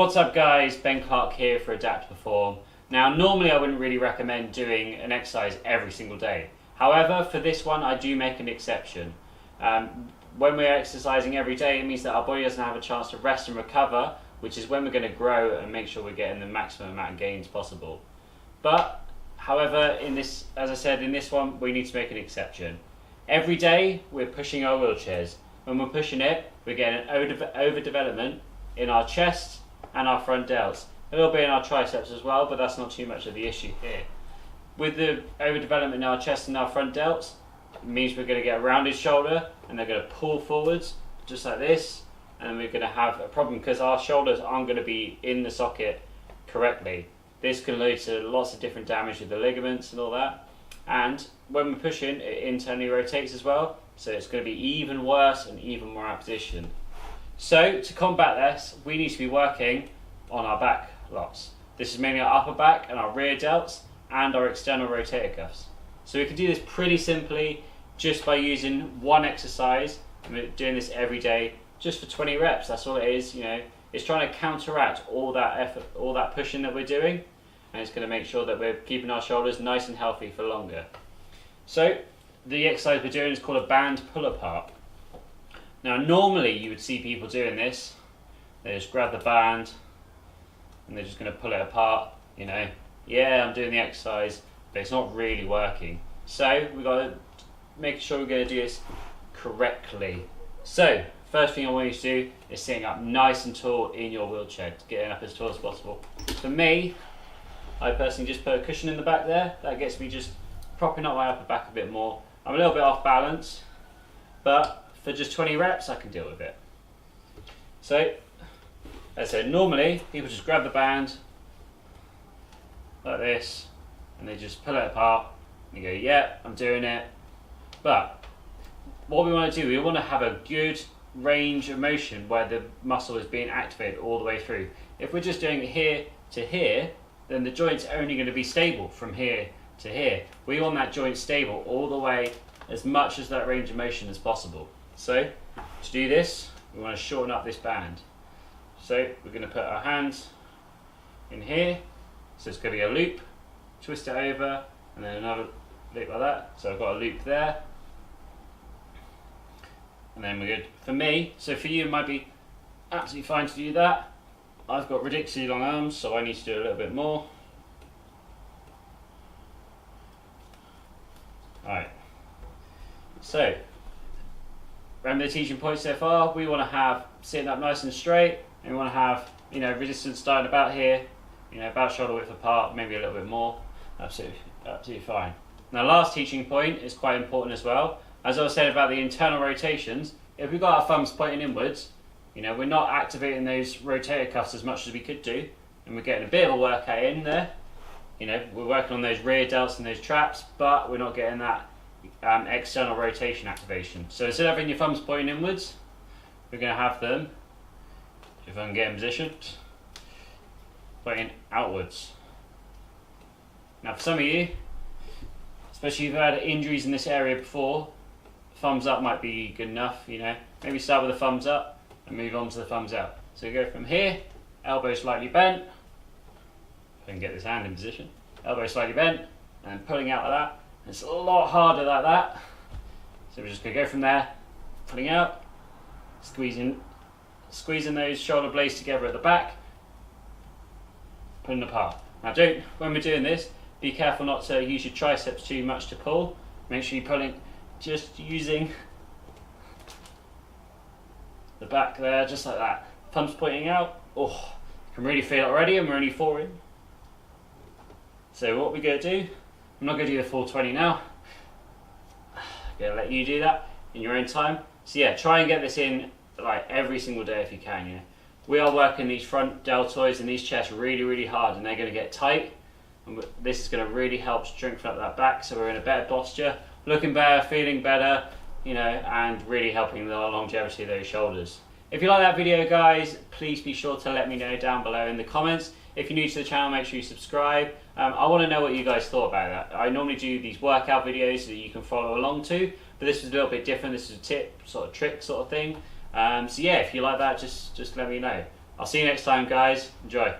What's up guys, Ben Clark here for Adapt to Perform. Now normally I wouldn't really recommend doing an exercise every single day. However, for this one I do make an exception. When we're exercising every day, it means that our body doesn't have a chance to rest and recover, which is when we're going to grow and make sure we're getting the maximum amount of gains possible. But, however, as I said, in this one we need to make an exception. Every day we're pushing our wheelchairs. When we're pushing it, we're getting an overdevelopment in our chest and our front delts. A little bit in our triceps as well, but that's not too much of the issue here. With the overdevelopment in our chest and our front delts, it means we're going to get a rounded shoulder and they're going to pull forwards just like this, and we're going to have a problem because our shoulders aren't going to be in the socket correctly. This can lead to lots of different damage with the ligaments and all that, and when we're pushing it internally rotates as well, so it's going to be even worse and even more out of position. So to combat this, we need to be working on our back lots. This is mainly our upper back and our rear delts and our external rotator cuffs. So we can do this pretty simply just by using one exercise, and we're doing this every day just for 20 reps. That's all it is, you know. It's trying to counteract all that effort, all that pushing that we're doing, and it's going to make sure that we're keeping our shoulders nice and healthy for longer. So the exercise we're doing is called a band pull apart. Now normally you would see people doing this. They just grab the band and they're just going to pull it apart, you know. Yeah, I'm doing the exercise, but it's not really working. So we've got to make sure we're going to do this correctly. So first thing I want you to do is sitting up nice and tall in your wheelchair, getting up as tall as possible. For me, I personally just put a cushion in the back there. That gets me just propping up my upper back a bit more. I'm a little bit off balance, but for just 20 reps I can deal with it. So as I said, normally people just grab the band like this and they just pull it apart and you go, yeah, I'm doing it. But what we want to do, we want to have a good range of motion where the muscle is being activated all the way through. If we're just doing it here to here, then the joint's only going to be stable from here to here. We want that joint stable all the way, as much as that range of motion as possible. So to do this, we want to shorten up this band. So we're going to put our hands in here. So it's going to be a loop, twist it over, and then another loop like that. So I've got a loop there. And then we're good. For me, so for you it might be absolutely fine to do that. I've got ridiculously long arms, so I need to do a little bit more. Alright. So remember the teaching points so far. We want to have sitting up nice and straight, and we want to have, you know, resistance starting about here, you know, about shoulder width apart, maybe a little bit more. Absolutely fine. Now, last teaching point is quite important as well. As I was saying about the internal rotations, if we've got our thumbs pointing inwards, you know, we're not activating those rotator cuffs as much as we could do, and we're getting a bit of a workout in there. You know, we're working on those rear delts and those traps, but we're not getting that external rotation activation. So instead of having your thumbs pointing inwards, we're going to have them, if I can get in position, pointing outwards. Now for some of you, especially if you've had injuries in this area before, thumbs up might be good enough, you know. Maybe start with the thumbs up and move on to the thumbs out. So we go from here, elbow slightly bent, if I can get this hand in position, elbow slightly bent, and pulling out like that. It's a lot harder like that. So we're just going to go from there, pulling out, squeezing those shoulder blades together at the back, pulling apart. Now when we're doing this, be careful not to use your triceps too much to pull. Make sure you're pulling, just using the back there, just like that. Thumbs pointing out. Oh, you can really feel it already, and we're only 4 in. So what we're going to do, I'm not going to do the full 20 now. I'm going to let you do that in your own time. So yeah, try and get this in like every single day if you can. You know, we are working these front deltoids and these chests really, really hard, and they're going to get tight. And this is going to really help strengthen up that back, so we're in a better posture, looking better, feeling better, you know, and really helping the longevity of those shoulders. If you like that video, guys, please be sure to let me know down below in the comments. If you're new to the channel, make sure you subscribe. I want to know what you guys thought about that. I normally do these workout videos that you can follow along to, but this was a little bit different. This is a tip, sort of trick sort of thing. So yeah, if you like that, just let me know. I'll see you next time, guys. Enjoy.